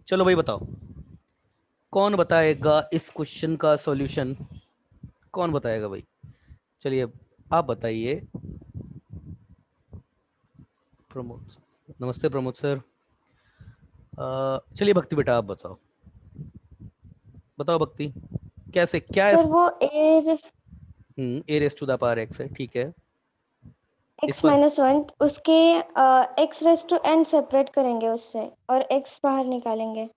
चलो भाई बताओ, कौन बताएगा इस क्वेश्चन का सॉल्यूशन? कौन बताएगा भाई? चलिए आप बताइए। प्रमोद, नमस्ते प्रमोद सर। चलिए भक्ति बेटा आप बताओ, बताओ भक्ति, कैसे क्या सर वो a a raise to the power x है, ठीक है। इस एक्स पर माइनस वन उसके x raise to n separate करेंगे उससे और एक्स बाहर निकालेंगे।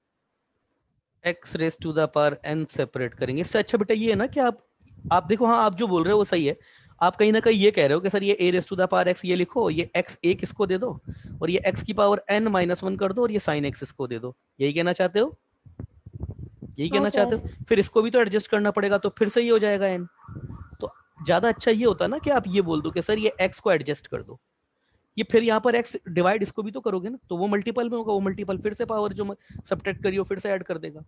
X raise to the power n separate करेंगे। इससे अच्छा बेटा ये है ना कि आप देखो, हाँ आप जो बोल रहे हो वो सही है। आप कहीं ना कहीं ये कह रहे हो कि सर ये a raise to the power x ये लिखो, ये एक्स एक इसको दे दो, और ये एक्स की पावर एन माइनस वन कर दो, और ये साइन एक्स इसको दे दो। यही कहना चाहते हो? यही हाँ कहना चाहते सर। हो? फिर इसको भी तो एडजस्ट करना पड़ेगा, तो फिर से ही हो जाएगा एन। तो ज्यादा अच्छा ये होता ना कि आप ये बोल दो कि सर ये एक्स को एडजस्ट कर दो। ये फिर यहाँ पर एक्स डिवाइड इसको भी तो करोगे ना, तो वो मल्टीपल में होगा, वो मल्टीपल फिर से पावर जो सब्ट्रैक्ट करी हो फिर से ऐड कर देगा,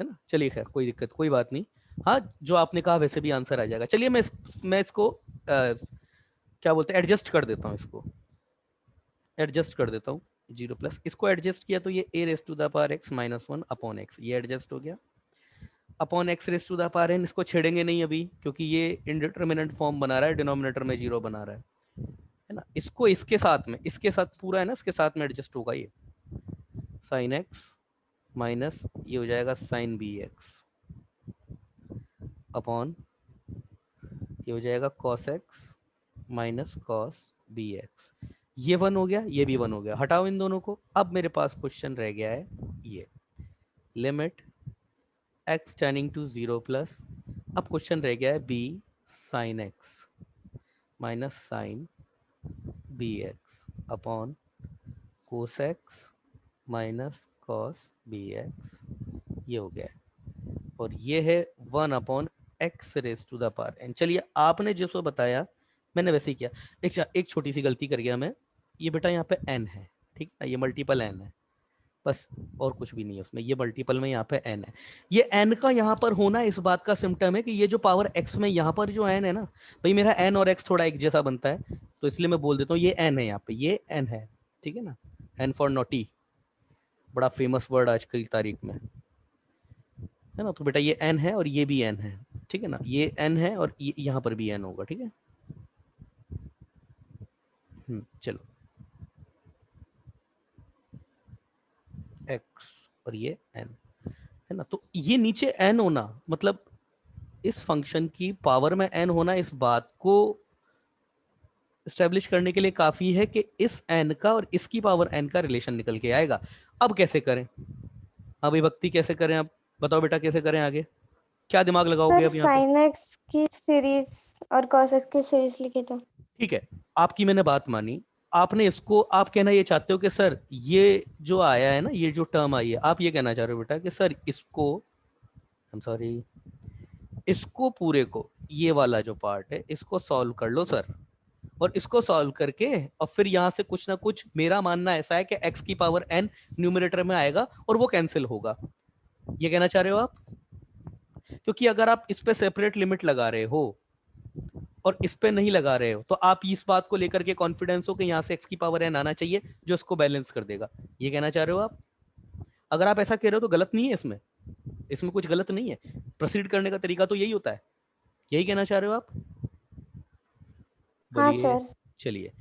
है ना। चलिए खैर कोई दिक्कत, कोई बात नहीं। हाँ, जो आपने कहा वैसे भी आंसर आ जाएगा। चलिए मैं इसको क्या बोलते हैं, एडजस्ट कर देता हूँ इसको, एडजस्ट कर देता हूँ। जीरो प्लस इसको एडजस्ट किया तो ये a raise to the power x minus one upon x, ये एडजस्ट हो गया। Upon x raise to the power n, इसको छेड़ेंगे नहीं अभी क्योंकि ये इंडिटरमिनेंट फॉर्म बना रहा है, डिनोमिनेटर में जीरो बना रहा है ना। इसको इसके साथ में, इसके साथ पूरा है ना, इसके साथ में एडजस्ट होगा ये साइन एक्स माइनस ये हो जाएगा साइन बी एक्स अपॉन ये हो जाएगा cos x minus cos b x. ये वन हो गया, ये भी वन हो गया, हटाओ इन दोनों को। अब मेरे पास क्वेश्चन रह गया है ये, limit x tending to zero plus, अब क्वेश्चन रह गया है b sine x minus sine b x upon cos x minus cos b x, ये हो गया है। और ये है one upon x raise to the power n. चलिए आपने जो बताया मैंने वैसे ही किया। एक छोटी सी गलती कर गया मैं, ये बेटा यहाँ पे एन है, ठीक है, ये मल्टीपल एन है बस, और कुछ भी नहीं है उसमें, ये मल्टीपल में यहाँ पे एन है। ये एन का यहाँ पर होना इस बात का सिम्टम है कि ये जो पावर एक्स में यहाँ पर जो एन है ना, भाई मेरा एन और एक्स थोड़ा एक जैसा बनता है, तो इसलिए मैं बोल देता हूँ ये एन है, यहाँ पे ये एन है, ठीक है ना। एन फॉर नोटी, बड़ा फेमस वर्ड आज की तारीख में, है ना। तो बेटा ये एन है और ये भी एन है, ठीक है ना, ये एन है और ये यहाँ पर भी एन होगा, ठीक है। चलो एक्स और ये एन, है ना। तो ये नीचे एन होना मतलब इस फंक्शन की पावर में एन होना, इस बात को स्टेब्लिश करने के लिए काफी है कि इस एन का और इसकी पावर एन का रिलेशन निकल के आएगा। अब कैसे करें? हाँ भाई भक्ति कैसे करें? आप बताओ बेटा कैसे करें आगे, क्या दिमाग लगाओगे सर अब यहाँ पे? साइन एक्स की सीरीज और कॉस एक्स की सीरीज लिखे तो। ठीक है, आपकी मैंने बात मानी। आपने इसको, आप कहना ये चाहते हो कि सर ये जो आया है ना, ये जो टर्म आई है, आप ये कहना चाह रहे हो बेटा कि सर इसको, आई एम सॉरी, इसको पूरे को, ये वाला जो पार्ट है इसको सॉल्व कर लो सर, और इसको सॉल्व करके और फिर यहां से कुछ ना कुछ, मेरा मानना ऐसा है कि x की पावर n न्यूमरेटर में आएगा और वो कैंसिल होगा। ये कहना चाह रहे हो आप? क्योंकि अगर आप इस पे सेपरेट लिमिट लगा रहे हो और इस पे नहीं लगा रहे हो, तो आप इस बात को लेकर के कॉन्फिडेंस हो कि यहाँ से x की पावर n आना चाहिए जो इसको बैलेंस कर देगा। ये कहना चाह रहे हो आप? अगर आप ऐसा कह रहे हो तो गलत नहीं है इसमें, इसमें कुछ गलत नहीं है। प्रोसीड करने का तरीका तो यही होता है। यही कहना चाह रहे हो आप? हाँ बोलिए। सर। चलिए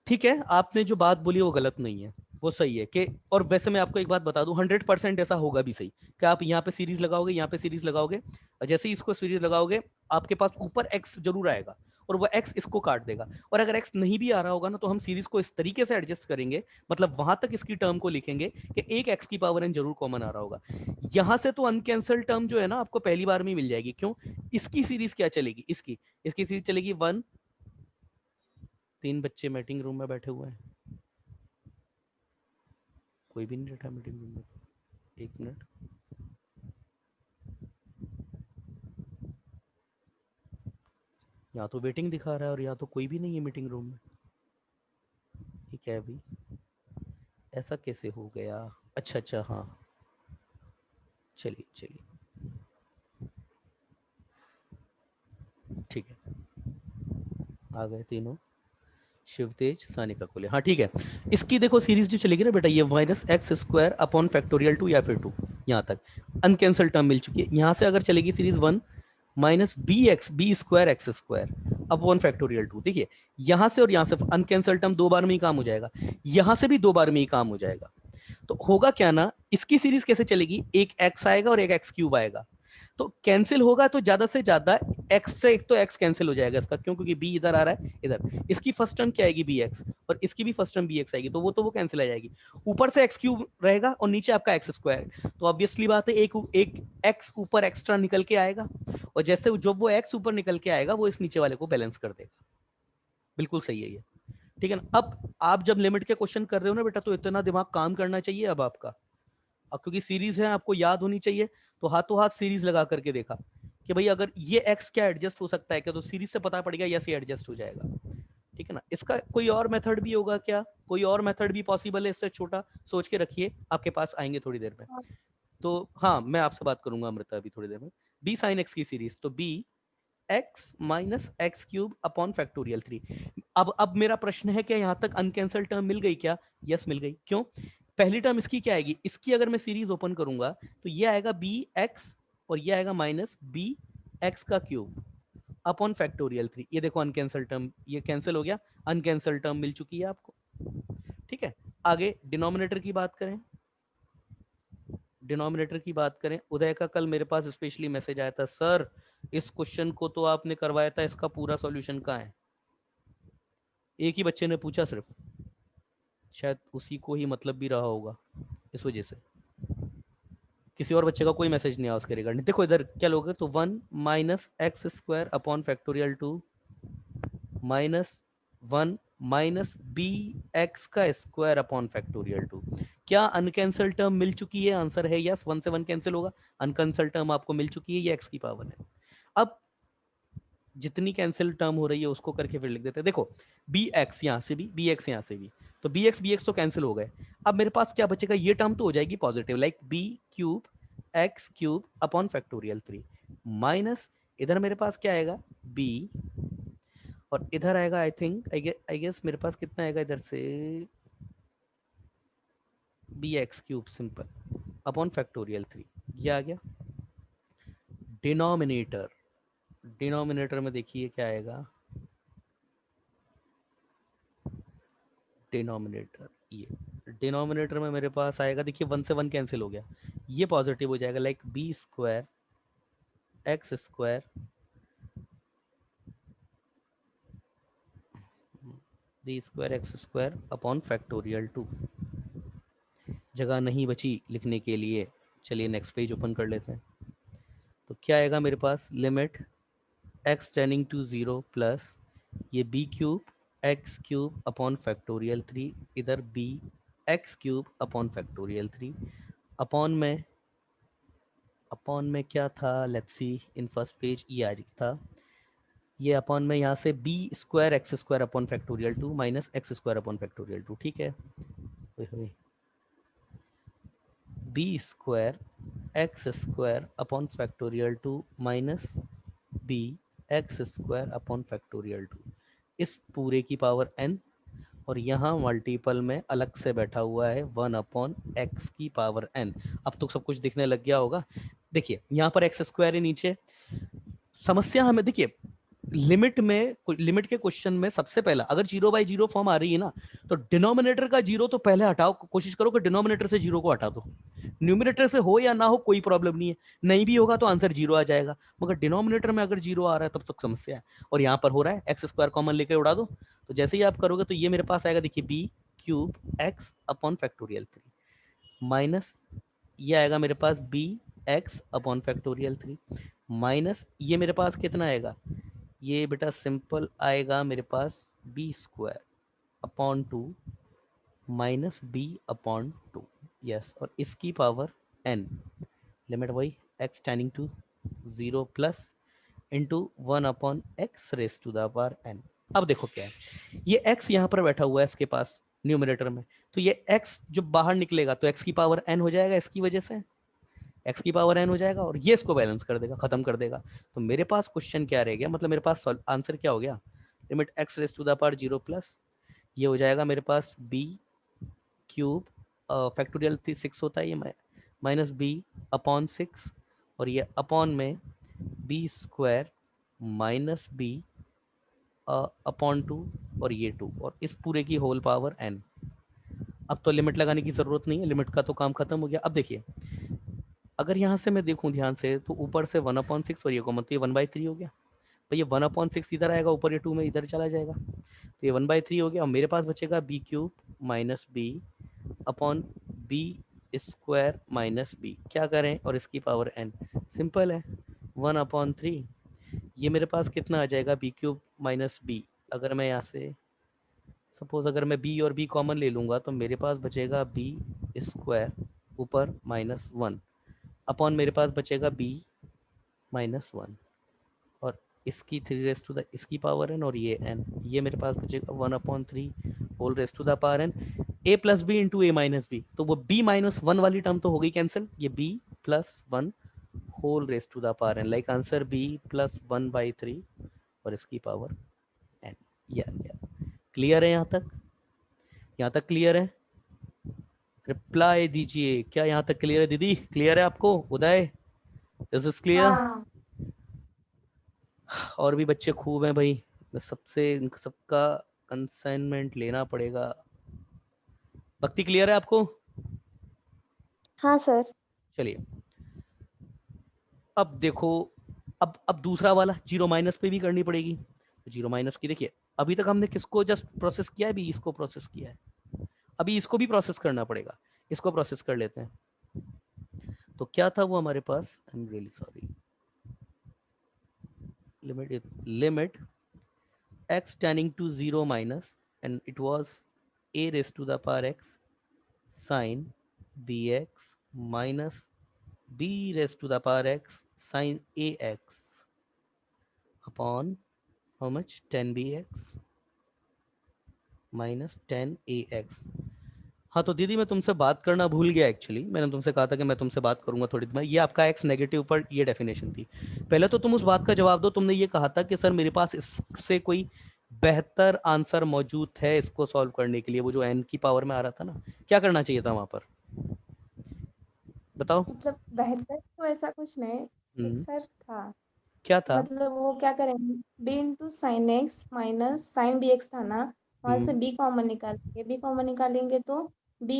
ठीक है, आपने जो बात बोली वो गलत नहीं है, वो सही है कि, और वैसे मैं आपको एक बात बता दूं, 100% ऐसा होगा भी सही कि आप यहाँ पे सीरीज लगाओगे, यहाँ पे सीरीज लगाओगे, और जैसे ही इसको सीरीज लगाओगे आपके पास ऊपर एक्स जरूर आएगा, और वो एक्स इसको काट देगा। और अगर एक्स नहीं भी आ रहा होगा ना, तो हम सीरीज को इस तरीके से एडजस्ट करेंगे, मतलब वहां तक इसकी टर्म को लिखेंगे कि एक एक्स की पावर एन जरूर कॉमन आ रहा होगा। यहां से तो अनकैंसल टर्म जो है ना आपको पहली बार में मिल जाएगी। क्यों? इसकी सीरीज क्या चलेगी, इसकी इसकी सीरीज चलेगी वन, तीन बच्चे मीटिंग रूम में बैठे हुए हैं, कोई भी नहीं बैठा मीटिंग रूम में, एक मिनट। यहाँ तो वेटिंग दिखा रहा है और यहाँ तो कोई भी नहीं है मीटिंग रूम में, ये क्या है अभी, ऐसा कैसे हो गया? अच्छा अच्छा हाँ, चलिए चलिए ठीक है, आ गए तीनों। शिवतेज सानिका कोले, हाँ ठीक है। इसकी देखो सीरीज जो चलेगी ना बेटा, ये minus x square upon factorial 2 या फिर 2, यहाँ तक अनकैंसल टर्म मिल चुकी है। यहाँ से अगर चलेगी series 1 minus b square x square upon factorial 2, देखिए यहाँ से और यहाँ से अनकैंसल टर्म 2 बार में ही काम हो जाएगा, यहाँ से भी 2 बार में ही काम हो जाएगा। तो होगा क्या ना, इसकी सीरीज कैसे चलेगी, एक एक्स आएगा और एक एक्स क्यूब आएगा, तो कैंसिल होगा तो ज्यादा से ज्यादा एक्स से एक तो एक्स कैंसिल हो जाएगा इसका, क्यों, क्योंकि बी इधर आ रहा है इधर, इसकी फर्स्ट टर्म क्या आएगी बी एक्स, और इसकी भी फर्स्ट टर्म बी एक्स आएगी, तो वो कैंसिल आ जाएगी। ऊपर से एक्स क्यूब रहेगा और नीचे आपका एक्स स्क्वायर, तो ऑब्वियसली बात है एक एक्स ऊपर एक्स्ट्रा निकल के आएगा, और जैसे जब वो एक्स ऊपर निकल के आएगा वो इस नीचे वाले को बैलेंस कर देगा। बिल्कुल सही है ये, ठीक है ना। अब आप जब लिमिट के क्वेश्चन कर रहे हो ना बेटा, तो इतना दिमाग काम करना चाहिए अब आपका, अब क्योंकि सीरीज है आपको याद होनी चाहिए, तो हाथों हाथ सीरीज लगा करके देखा कि भाई अगर ये एक्स क्या एडजस्ट हो सकता है क्या, तो सीरीज से पता पड़ेगा यस ये एडजस्ट हो जाएगा, ठीक है ना। इसका कोई और मेथड भी होगा क्या, कोई और मेथड भी पॉसिबल है इससे छोटा, सोच के रखिए, आपके पास आएंगे थोड़ी देर में। तो हाँ, मैं आपसे बात करूंगा अमृता अभी थोड़ी देर में। बी साइन एक्स की सीरीज, तो b x minus x cube upon factorial 3। अब मेरा प्रश्न है कि यहाँ तक अनकैंसल टर्म मिल गई क्या, यस मिल गई। क्यों, पहली टर्म इसकी क्या आएगी, इसकी अगर मैं सीरीज ओपन करूंगा तो ये आएगा बी एक्स और ये आएगा माइनस बी एक्स का क्यूब अपॉन फैक्टोरियल 3। ये देखो अनकैंसल टर्म ये कैंसिल हो गया, अनकैंसल टर्म मिल चुकी है आपको, ठीक है। आगे डिनोमिनेटर की बात करें, डिनोमिनेटर की बात करें, उदय का कल मेरे पास स्पेशली मैसेज आया था, सर इस क्वेश्चन को तो आपने करवाया था, इसका पूरा सॉल्यूशन कहाँ है। एक ही बच्चे ने पूछा सिर्फ, शायद उसी को ही मतलब भी रहा होगा, इस वजह से किसी और बच्चे का कोई मैसेज नहीं आया उसके रिगार्डिंग। देखो इधर क्या लोगे, तो 1 minus x square upon factorial 2 minus 1 minus b x का स्क्वायर अपॉन फैक्टोरियल 2। क्या अनकैंसल टर्म मिल चुकी है, आंसर है यस, 1 से 1 कैंसिल होगा, अनकैंसल टर्म आपको मिल चुकी है, ये एक्स की पावर है। अब जितनी कैंसिल टर्म हो रही है उसको करके फिर लिख देते हैं। देखो बी एक्स यहाँ से भी, बी एक्स यहाँ से भी, तो बी एक्स तो कैंसिल हो गए। अब मेरे पास क्या बचेगा, ये टर्म तो हो जाएगी positive, like b cube x cube upon factorial 3 minus इधर मेरे पास क्या आएगा बी, और इधर आएगा आई थिंक आई गेस मेरे पास कितना आएगा इधर से, b x cube simple upon factorial 3, ये आ गया। डिनोमिनेटर, डिनोमिनेटर में देखिए क्या आएगा, डिनोमिनेटर ये डिनोमिनेटर में मेरे पास आएगा, देखिए 1 से 1 कैंसिल हो गया, ये पॉजिटिव हो जाएगा, like b square x square b square x square upon factorial 2। जगह नहीं बची लिखने के लिए, चलिए नेक्स्ट पेज ओपन कर लेते हैं। तो क्या आएगा मेरे पास, limit x tending to 0 plus ये b cube x cube upon factorial 3, इधर b x cube upon factorial 3 upon में क्या था, let's see in first page, ये आज था, ये अपॉन में यहाँ से b square x square upon factorial 2 minus x square upon factorial 2, ठीक है। B square x square upon factorial 2 minus b x square upon factorial 2, इस पूरे की पावर n, और यहाँ मल्टीपल में अलग से बैठा हुआ है 1 अपॉन एक्स की पावर n। अब तो सब कुछ दिखने लग गया होगा, देखिए यहाँ पर एक्स स्क्वायर है नीचे, समस्या हमें देखिए लिमिट के क्वेश्चन में सबसे पहला अगर 0/0 फॉर्म आ रही है ना, तो डिनोमिनेटर का 0 तो पहले हटाओ, कोशिश करो कि डिनोमिनेटर से 0 को हटा दो, न्यूमिनेटर से हो या ना हो कोई प्रॉब्लम नहीं है, नहीं भी होगा तो आंसर 0 आ जाएगा, मगर डिनोमिनेटर में अगर 0 आ रहा है तब तक समस्या है, और यहाँ पर हो रहा है एक्स स्क्वायर कॉमन लेके उड़ा दो, तो जैसे ही आप करोगे तो ये मेरे पास आएगा, देखिए b cube x upon factorial 3 minus ये आएगा मेरे पास b x upon factorial 3 minus ये मेरे पास कितना आएगा, ये बेटा सिंपल आएगा मेरे पास b square upon 2 minus b upon 2, yes, और इसकी पावर n, लिमिट वही x tending to 0 plus into 1 upon x raise to the power n। अब देखो क्या है, ये x यहाँ पर बैठा हुआ है इसके पास न्यूमरेटर में, तो ये x जो बाहर निकलेगा तो x की पावर n हो जाएगा, इसकी वजह से x की पावर n हो जाएगा, और ये इसको बैलेंस कर देगा, खत्म कर देगा। तो मेरे पास क्वेश्चन क्या रह गया, मतलब मेरे पास आंसर क्या हो गया, limit x raise to the power 0 plus ये हो जाएगा मेरे पास बी क्यूब, फैक्टोरियल 6 होता है, ये माइनस बी अपॉन 6, और ये अपॉन में b square minus b upon 2, और ये 2, और इस पूरे की होल पावर n। अब तो लिमिट लगाने की जरूरत नहीं है, लिमिट का तो काम खत्म हो गया। अब देखिए, अगर यहाँ से मैं देखूं ध्यान से, तो ऊपर से 1/6 और ये कॉमन, तो ये 1/3 हो गया। तो ये 1/6 इधर आएगा, ऊपर ये 2 में इधर चला जाएगा, तो ये 1/3 हो गया, और मेरे पास बचेगा b cube minus b upon b square minus b, क्या करें, और इसकी पावर n। सिंपल है, 1/3। ये मेरे पास कितना आ जाएगा, बी क्यूब माइनस बी। अगर मैं यहाँ से सपोज अगर मैं b और b कॉमन ले लूँगा, तो मेरे पास बचेगा बी स्क्वायर ऊपर -1 अपॉन मेरे पास बचेगा b -1, और इसकी 3 इसकी पावर n, और ये n, ये मेरे पास बचेगा 1/3 whole raise to the power n, a plus b into a minus b. तो वो b-1 वाली टर्म तो हो गई कैंसिल, ये b+1 whole raise to the power n, like answer b+1/3 और इसकी पावर n। ये आ गया। क्लियर है यहाँ तक? यहाँ तक क्लियर है? रिप्लाई दीजिए, क्या यहाँ तक क्लियर है दीदी? क्लियर है आपको? उदय, दिस इज क्लियर? हाँ और भी बच्चे खूब हैं भाई, सबसे सबका कंसाइनमेंट लेना पड़ेगा। भक्ति क्लियर है आपको? हाँ सर। चलिए, अब देखो, अब दूसरा वाला जीरो माइनस पे भी करनी पड़ेगी। जीरो माइनस की देखिए, अभी तक हमने किसको जस्ट प्रोसेस किया है, अभी इसको प्रोसेस किया है, अभी इसको भी प्रोसेस करना पड़ेगा। इसको प्रोसेस कर लेते हैं। तो क्या था वो हमारे पास, I am really sorry, limit x tending to 0 minus, and it was a raised to the power x sine bx minus b raised to the power x sine ax upon how much, 10bx minus 10ax। हाँ तो दीदी मैं तुमसे बात करना भूल गया, actually मैंने तुमसे कहा था कि मैं तुमसे बात करूंगा थोड़ी देर में। ये आपका x नेगेटिव पर ये डेफिनेशन थी। पहले तो तुम उस बात का जवाब दो, तुमने ये कहा था कि सर मेरे पास इससे कोई बेहतर आंसर मौजूद है इसको सॉल्व करने के लिए, वो जो n की पावर में आ रहा था ना, क्या करना चाहिए था वहां पर, बताओ। मतलब बेहतर तो ऐसा कुछ नहीं, एक हम्म, सर था। क्या था? मतलब वो क्या करेंगे, b into sine x minus sine b x था ना, वहां से हम्म बी कॉमन निकालेंगे, बी कॉमन निकालेंगे तो b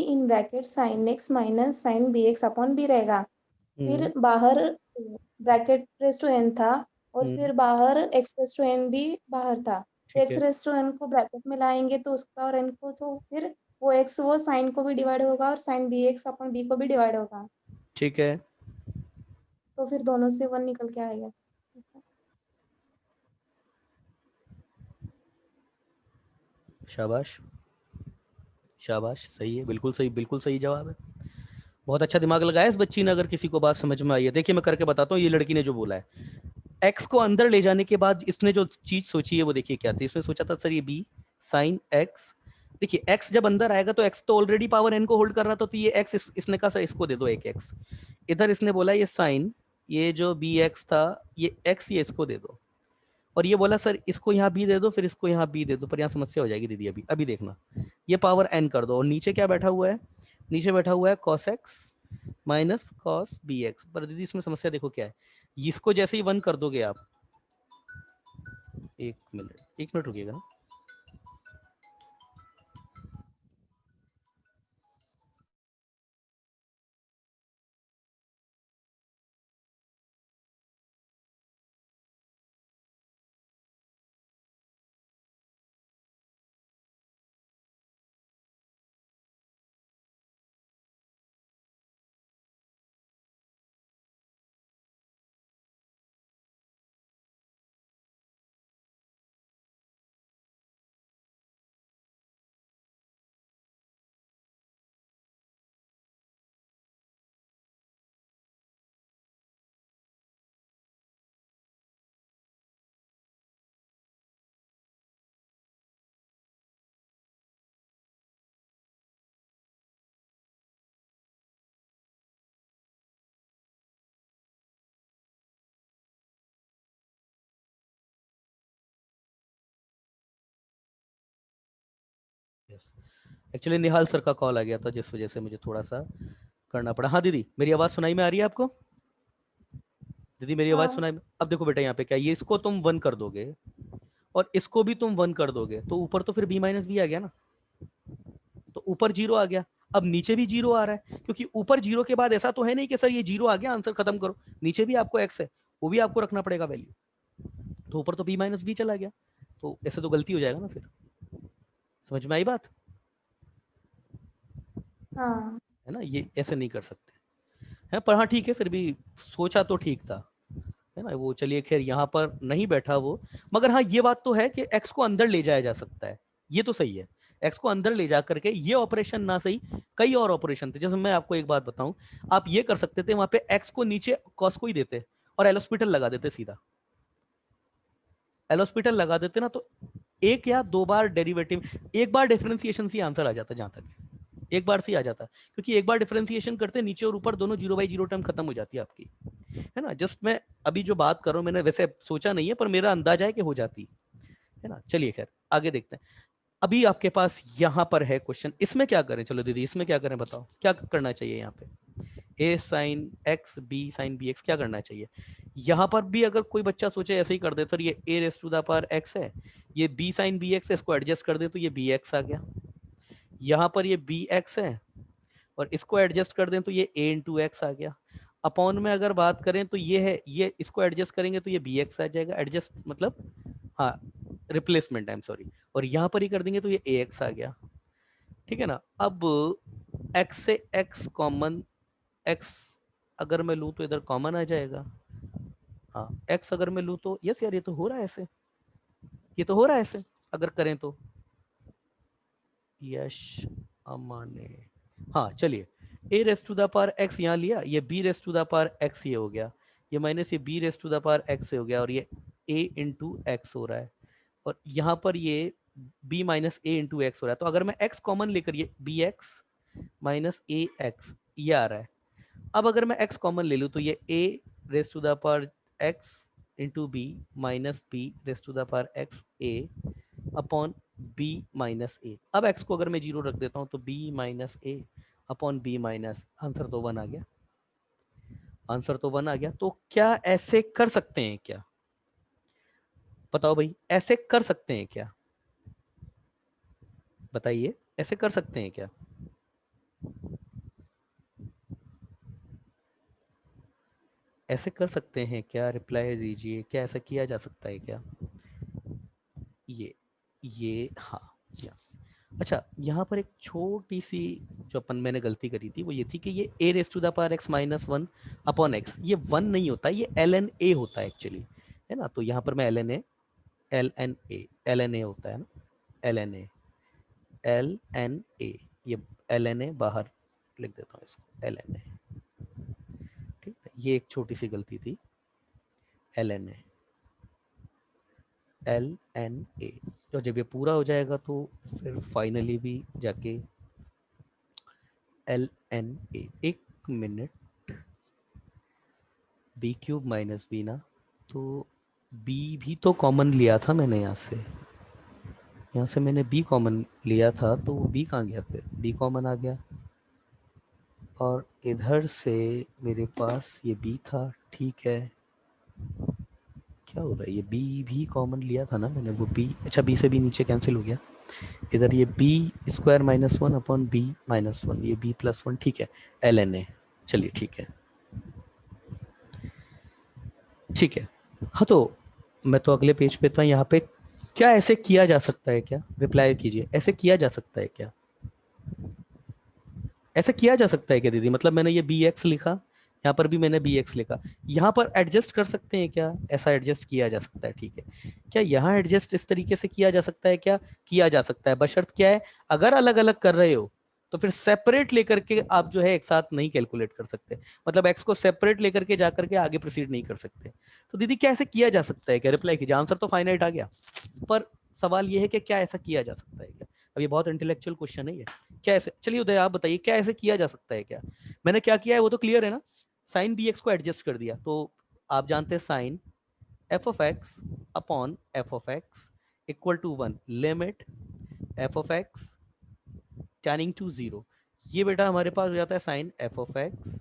in bracket sine x minus sine b x upon b रहेगा। हम्म फिर बाहर ब्रैकेट रेस टू एन था, और हम्म, फिर बाहर एक्स रेस टू एन भी बाहर था। तो ठीक एक्स है, रेस टू एन को ब्रैकेट में लाएंगे तो उसका और एन को, तो फिर वो एक्स वो साइन को भी डिवाइड होगा और sine b x upon b को भी डिवाइड होगा। ठीक है, तो फिर दोनों से वन निकल के आएगा ऐसा। शाबाश शाबाश, सही है, बिल्कुल सही, बिल्कुल सही जवाब है। बहुत अच्छा दिमाग लगाया इस बच्ची ने, अगर किसी को बात समझ में आई है। देखिए मैं करके बताता हूँ, ये लड़की ने जो बोला है, एक्स को अंदर ले जाने के बाद इसने जो चीज सोची है वो देखिए क्या थी। इसने सोचा था सर ये बी साइन एक्स, देखिए एक्स जब अंदर आएगा तो एक्स तो ऑलरेडी पावर एन को होल्ड कर रहा था, तो ये एक्स इसने कहा सर इसको दे दो एक एक्स। इधर इसने बोला ये साइन, ये जो बी एक्स था ये एक्स, ये इसको दे दो, और ये बोला सर इसको यहाँ बी दे दो, फिर इसको यहाँ बी दे दो, पर यहाँ समस्या हो जाएगी दीदी। अभी अभी देखना, ये पावर एन कर दो, और नीचे क्या बैठा हुआ है, नीचे बैठा हुआ है cos x minus cos b x. पर दीदी इसमें समस्या देखो क्या है, इसको जैसे ही वन कर दोगे आप, एक मिनट रुकिएगा। यस, एक्चुअली निहाल सर का कॉल आ गया था जिस वजह से मुझे थोड़ा सा करना पड़ा। हाँ दीदी, मेरी आवाज सुनाई में आ रही है आपको? दीदी मेरी आवाज हाँ सुनाई में? अब देखो बेटा यहाँ पे क्या, ये इसको तुम 1 कर दोगे और इसको भी तुम 1 कर दोगे तो ऊपर तो फिर b माइनस बी आ गया ना, तो ऊपर 0 आ गया। अब नीचे भी 0 आ रहा है, क्योंकि ऊपर 0 के बाद ऐसा तो है नहीं कि सर ये 0 आ गया आंसर खत्म करो, नीचे भी आपको x है, वो भी आपको रखना पड़ेगा वैल्यू, तो ऊपर तो b माइनस बी चला गया, तो ऐसे तो गलती हो जाएगा ना फिर। समझ में आई बात? हाँ है ना, ये ऐसे नहीं कर सकते है, पर हाँ ठीक है, फिर भी सोचा तो ठीक था, है ना वो। चलिए खैर, यहाँ पर नहीं बैठा वो, मगर हाँ ये बात तो है कि x को अंदर ले जाया जा सकता है, ये तो सही है। x को अंदर ले जा करके ये ऑपरेशन ना सही, कई और ऑपरेशन थे। जैसे मैं आपको एक बात बताऊं, आप ये कर सकते थे, वहां पे x को नीचे cos को ही देते और एल हॉस्पिटल लगा देते सीधा, एल हॉस्पिटल लगा देते ना, तो एक या दो बार डेरिवेटिव, एक बार डिफरेंशिएशन से आंसर आ जाता, जहां तक एक बार से आ जाता, क्योंकि एक बार डिफरेंशिएशन करते नीचे और ऊपर दोनों 0/0 टर्म खत्म हो जाती है आपकी, है ना। जस्ट मैं अभी जो बात कर रहा हूं, मैंने वैसे सोचा नहीं है, पर मेरा अंदाजा है कि हो जाती है ना। चलिए खैर आगे देखते हैं। अभी आपके पास यहाँ पर है क्वेश्चन, इसमें क्या करें? चलो दीदी इसमें क्या करें, बताओ क्या करना चाहिए यहाँ पे? a sine x b sine b x क्या करना चाहिए? यहाँ पर भी अगर कोई बच्चा सोचे ऐसे ही कर दे, सर ये a raise to the power x है, ये b साइन बी एक्स है, इसको एडजस्ट कर दे तो ये बी एक्स आ गया। यहाँ पर ये बी एक्स है और इसको एडजस्ट कर दें तो ये a इंटू एक्स आ गया। अपॉन में अगर बात करें तो ये है, ये इसको एडजस्ट करेंगे तो ये बी एक्स आ जाएगा, एडजस्ट मतलब हाँ रिप्लेसमेंट, आई एम सॉरी, और यहाँ पर ही कर देंगे तो ये ए एक्स आ गया, ठीक है ना। अब x से x कॉमन, x अगर मैं लूँ तो इधर कॉमन आ जाएगा, हाँ x अगर मैं लूँ तो, यस यार ये तो हो रहा है ऐसे, ये तो हो रहा है ऐसे अगर करें तो। यश अमाने, हाँ चलिए, a raise to the power x यहाँ लिया, ये b raise to the power x ये हो गया, ये माइनस ये b raise to the power x से हो गया, और ये a इंटू एक्स हो रहा है, और यहाँ पर ये b माइनस ए इंटू एक्स हो रहा है। तो अगर मैं x कॉमन लेकर, ये बी एक्स माइनस ए एक्स ये आ रहा है। अब अगर मैं x कॉमन ले लूँ तो ये a raise to the power x into b minus b raise to the power x a upon b minus a। अब x को अगर मैं 0 रख देता हूँ तो b minus a upon b minus, answer तो 1 आ गया, आंसर तो 1 आ गया। तो क्या ऐसे कर सकते हैं क्या? बताओ भाई, ऐसे कर सकते हैं क्या? बताइए, ऐसे कर सकते हैं क्या? ऐसे कर सकते हैं क्या? रिप्लाई दीजिए, क्या ऐसा किया जा सकता है क्या? ये हाँ या अच्छा, यहाँ पर एक छोटी सी जो मैंने गलती करी थी वो ये थी कि ये a raise to the power x minus 1 upon x, ये 1 नहीं होता, ये ln a होता है एक्चुअली, है ना। तो यहाँ पर मैं ln a होता है ना, ln a, ये ln a बाहर लिख देता हूँ इसको, ln a, ठीक है। ये एक छोटी सी गलती थी, ln a, तो जब ये पूरा हो जाएगा तो फिर फाइनली भी जाके ln a, एक minute, b cube minus b ना, तो b भी तो कॉमन लिया था मैंने यहाँ से मैंने b कॉमन लिया था, तो वो b कहाँ गया? फिर b कॉमन आ गया, और इधर से मेरे पास ये b था, ठीक है। क्या हो रहा है, ये b भी कॉमन लिया था ना मैंने, वो b, अच्छा b से b नीचे कैंसिल हो गया, इधर ये b square minus 1 upon b minus 1, ये b प्लस 1, ठीक है, ln a, चलिए ठीक है, ठीक है। हाँ तो मैं तो अगले पेज पे था, यहाँ पे क्या ऐसे किया जा सकता है क्या? रिप्लाई कीजिए, ऐसे किया जा सकता है क्या? ऐसे किया जा सकता है क्या दीदी? मतलब मैंने ये बी एक्स लिखा, यहाँ पर भी मैंने बी एक्स लिखा, यहाँ पर एडजस्ट कर सकते हैं क्या? ऐसा एडजस्ट किया जा सकता है, ठीक है। क्या यहाँ एडजस्ट इस तरीके से किया जा सकता है क्या? किया जा सकता है, बशर्त क्या है, अगर अलग अलग कर रहे हो तो फिर सेपरेट लेकर के आप जो है एक साथ नहीं कैलकुलेट कर सकते, मतलब एक्स को सेपरेट लेकर के जाकर के आगे प्रोसीड नहीं कर सकते। तो दीदी क्या ऐसे किया जा सकता है क्या? रिप्लाई कीजिए, आंसर तो फाइनाइट आ गया, पर सवाल ये है कि क्या ऐसा किया जा सकता है क्या? अब ये बहुत इंटेलेक्चुअल क्वेश्चन है ये, क्या ऐसे, चलिए उदय आप बताइए क्या ऐसे किया जा सकता है क्या? मैंने क्या किया है वो तो क्लियर है ना, साइन बी एक्स को एडजस्ट कर दिया, तो आप जानते हैं sine f of x upon f of x equal to 1, limit f of x tending to 0, ये बेटा हमारे पास हो जाता है sine f of x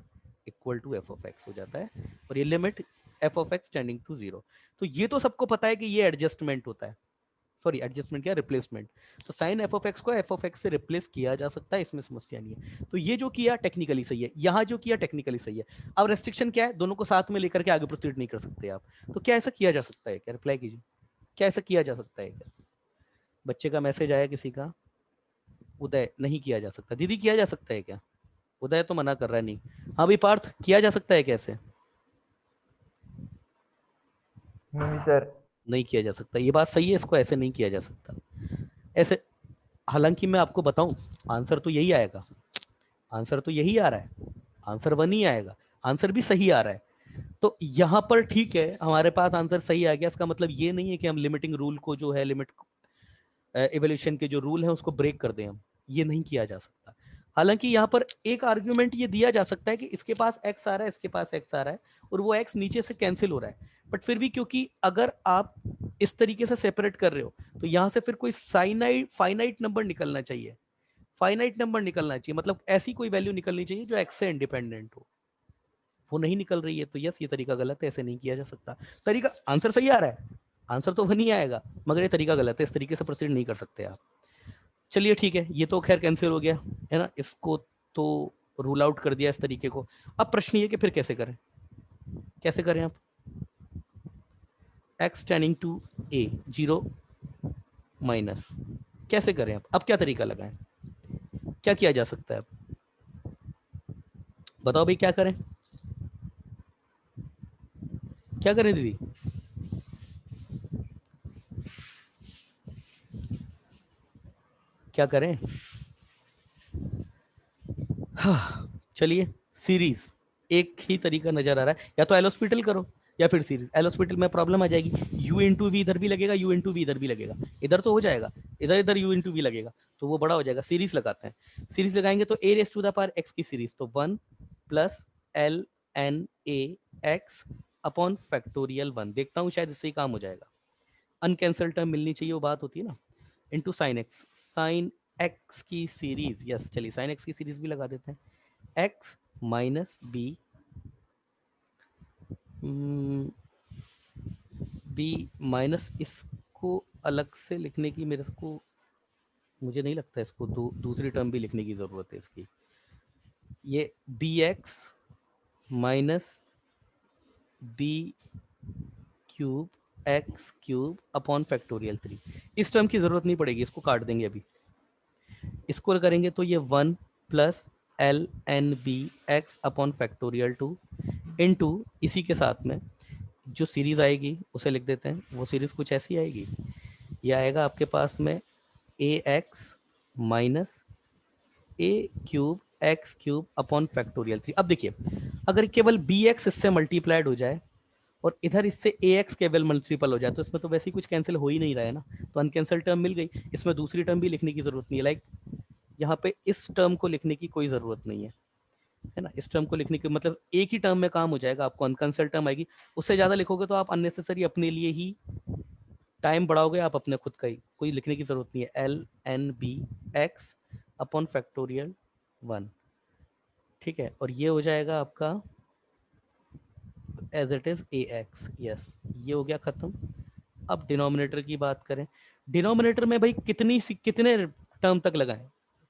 equal to f of x हो जाता है, और ये limit f of x tending to 0। तो ये तो सबको पता है कि ये एडजस्टमेंट होता है, सॉरी एडजस्टमेंट क्या, रिप्लेसमेंट। तो साइन एफ ऑफ एक्स को एफ ऑफ एक्स से रिप्लेस किया जा सकता है, इसमें समस्या नहीं है। तो ये जो किया टेक्निकली सही है, यहाँ जो किया टेक्निकली सही है। अब रेस्ट्रिक्शन क्या है, दोनों को साथ में लेकर के आगे प्रोसीड नहीं कर सकते आप। तो क्या ऐसा किया जा सकता है क्या, रिप्लाई कीजिए, क्या ऐसा किया जा सकता है क्या? बच्चे का मैसेज आया किसी का, उदय, नहीं किया जा सकता। दीदी किया जा सकता है क्या? उदय तो मना कर रहा है नहीं। हाँ भाई पार्थ, किया जा सकता है कैसे? नहीं सर। नहीं किया जा सकता, ये बात सही है, इसको ऐसे नहीं किया जा सकता ऐसे। हालांकि मैं आपको बताऊं, आंसर तो यही आएगा, आंसर तो यही आ रहा है, आंसर 1 ही आएगा, आंसर भी सही आ रहा है। तो यहाँ पर ठीक है, हमारे पास आंसर सही आ गया, इसका मतलब ये नहीं है कि हम लिमिटिंग रूल को जो है, लिमिट इवोल्यूशन के जो रूल है उसको ब्रेक कर दें हम, ये नहीं किया जा सकता। हालांकि यहाँ पर एक आर्ग्यूमेंट ये दिया जा सकता है कि इसके पास x आ रहा है, इसके पास x आ रहा है, और वो x नीचे से कैंसिल हो रहा है, बट फिर भी क्योंकि अगर आप इस तरीके से सेपरेट कर रहे हो तो यहाँ से फिर कोई फाइनाइट नंबर निकलना चाहिए, फाइनाइट नंबर निकलना चाहिए, मतलब ऐसी कोई वैल्यू निकलनी चाहिए जो x से इंडिपेंडेंट हो, वो नहीं निकल रही है। तो यस, ये तरीका गलत है, ऐसे नहीं किया जा सकता। तरीका, आंसर सही आ रहा है, आंसर तो वही आएगा, मगर ये तरीका गलत है, इस तरीके से प्रोसीड नहीं कर सकते आप। चलिए ठीक है, ये तो खैर कैंसिल हो गया है ना, इसको तो रूल आउट कर दिया इस तरीके को। अब प्रश्न ये कि फिर कैसे करें, कैसे करें आप? x tending to a 0 minus, कैसे करें आप? अब क्या तरीका लगाएं, क्या किया जा सकता है अब? बताओ भाई, क्या करें, क्या करें दीदी? क्या करें? हाँ, चलिए, सीरीज एक ही तरीका नजर आ रहा है, या तो एल हॉस्पिटल करो या फिर सीरीज। एल हॉस्पिटल में प्रॉब्लम आ जाएगी, u इंटू वी इधर भी लगेगा, u इंटू वी इधर भी लगेगा, इधर तो हो जाएगा, इधर इधर u इंटू वी लगेगा, तो वो बड़ा हो जाएगा। सीरीज लगाते हैं, सीरीज लगाएंगे तो a raise to the power x की सीरीज, तो 1 plus l n a x upon factorial 1, देखता हूँ शायद इससे ही काम हो जाएगा। अनकैंसल टर्म मिलनी चाहिए, वो बात होती है ना, into sine x, sine x की सीरीज, यस चलिए साइन एक्स की सीरीज भी लगा देते हैं, x minus b, b minus, इसको अलग से लिखने की मेरे को, मुझे नहीं लगता इसको दूसरी टर्म भी लिखने की ज़रूरत है इसकी। ये b x minus b cube x cube upon factorial 3, इस टर्म की ज़रूरत नहीं पड़ेगी, इसको काट देंगे अभी। इसको करेंगे तो ये 1 plus l n b x upon factorial 2 into, इसी के साथ में जो सीरीज आएगी उसे लिख देते हैं, वो सीरीज कुछ ऐसी आएगी, ये आएगा आपके पास में a x minus a cube x cube upon factorial 3। अब देखिए, अगर केवल बी एक्स इससे मल्टीप्लाइड हो जाए और इधर इससे ए एक्स केवल मल्टीपल हो जाए, तो इसमें तो वैसे ही कुछ कैंसिल हो ही नहीं रहा है ना, तो अनकैंसल टर्म मिल गई, इसमें दूसरी टर्म भी लिखने की जरूरत नहीं है, लाइक यहाँ पे इस टर्म को लिखने की कोई ज़रूरत नहीं है ना, इस टर्म को लिखने के मतलब एक ही टर्म में काम हो जाएगा, आपको अनकंसल टर्म आएगी, उससे ज़्यादा लिखोगे तो आप अननेसेसरी अपने लिए ही टाइम बढ़ाओगे, आप अपने खुद का ही, कोई लिखने की ज़रूरत नहीं है, l n b x upon factorial 1, ठीक है, और ये हो जाएगा आपका as it is a x, yes ये हो गया ख़त्म। अब डिनोमिनेटर की बात करें, डिनोमिनेटर में भाई कितने टर्म तक लगाएं,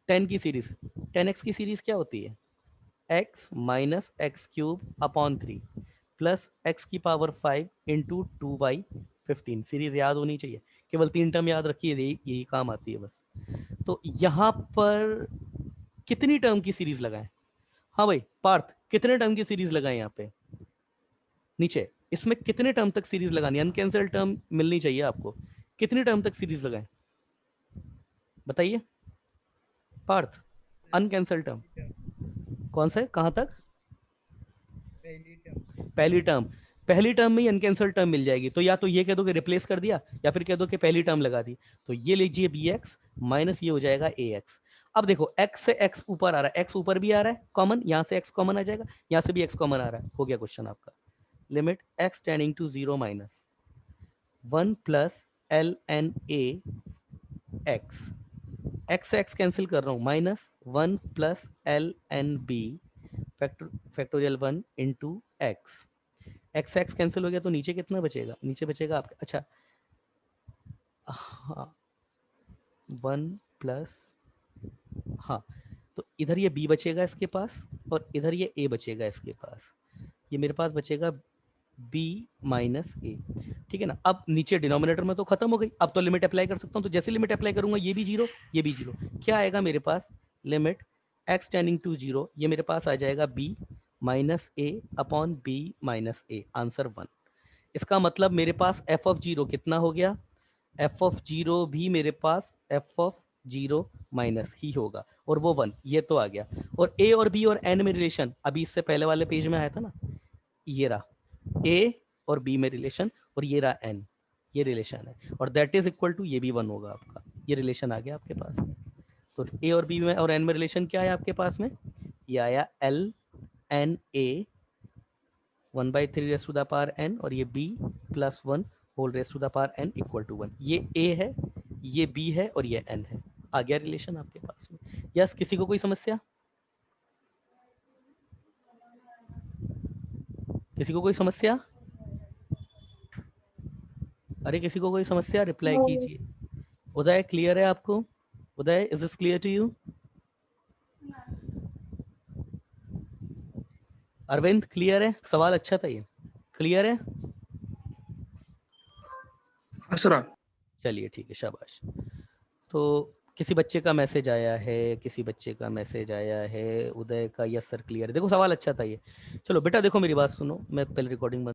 10 की सीरीज, 10x की सीरीज क्या होती है, x minus x cube upon 3 plus x की पावर 5 इंटू 2/15, सीरीज याद होनी चाहिए, केवल 3 टर्म याद रखिए, यही काम आती है बस। तो यहाँ पर कितनी टर्म की सीरीज लगाएं? हाँ भाई पार्थ, कितने टर्म की सीरीज लगाएं यहाँ पे नीचे, इसमें कितने टर्म तक सीरीज लगानी, अनकैंसल टर्म मिलनी चाहिए आपको, कितनी टर्म तक सीरीज लगाएं बताइए पार्थ? अनकैंसल टर्म कौन सा है, कहां तक? पहली टर्म, पहली टर्म में ही अनकैंसल टर्म मिल जाएगी, तो या तो ये कह दो कि रिप्लेस कर दिया, या फिर कह दो कि पहली टर्म लगा दी, तो ये लीजिए बी एक्स माइनस ये हो जाएगा ए एक्स। अब देखो x से x ऊपर आ रहा है, x ऊपर भी आ रहा है कॉमन, यहाँ से x कॉमन आ जाएगा, यहाँ से भी x कॉमन आ रहा है, हो गया क्वेश्चन आपका। Limit x tending to 0 minus 1 plus l n a x, x से एक्स कैंसिल कर रहा हूँ, -1 plus l n b factorial 1 into x. X x cancel हो गया तो नीचे कितना बचेगा, नीचे बचेगा आपका, अच्छा हाँ 1 प्लस, हाँ तो इधर ये b बचेगा इसके पास और इधर ये a बचेगा इसके पास, ये मेरे पास बचेगा b माइनस ए, ठीक है ना। अब नीचे डिनोमिनेटर में तो खत्म हो गई, अब तो लिमिट अप्लाई कर सकता हूँ, तो जैसे लिमिट अप्लाई करूंगा ये भी जीरो ये भी जीरो, क्या आएगा मेरे पास, limit x tending to zero, ये मेरे पास आ जाएगा b minus a upon b minus a, answer 1। इसका मतलब मेरे पास f ऑफ जीरो कितना हो गया, f ऑफ जीरो भी मेरे पास f ऑफ जीरो माइनस ही होगा और वो 1, ये तो आ गया। और a और b और n में रिलेशन अभी इससे पहले वाले पेज में आया था ना, ये रहा a और b में रिलेशन और ये रहा n, ये रिलेशन है और दैट इज इक्वल टू, ये भी 1 होगा आपका, ये रिलेशन आ गया आपके पास में। तो a और b में और n में रिलेशन क्या है आपके पास में, ये आया l n a 1/3 raise to the power n और ये b plus 1 whole raise to the power n equal to 1। ये a है, ये b है और ये n है, आ गया रिलेशन आपके पास में। यस, किसी को कोई समस्या, किसी को कोई समस्या, अरे किसी को कोई समस्या रिप्लाई No. कीजिए। उदय क्लियर है आपको, Uday is this clear to you, Arvind clear है, सवाल अच्छा था ये, क्लियर है, हाँ सर। चलिए ठीक है, शाबाश। तो किसी बच्चे का मैसेज आया है, किसी बच्चे का मैसेज आया है, उदय का यस सर क्लियर है, देखो सवाल अच्छा था ये। चलो बेटा देखो मेरी बात सुनो, मैं पहले रिकॉर्डिंग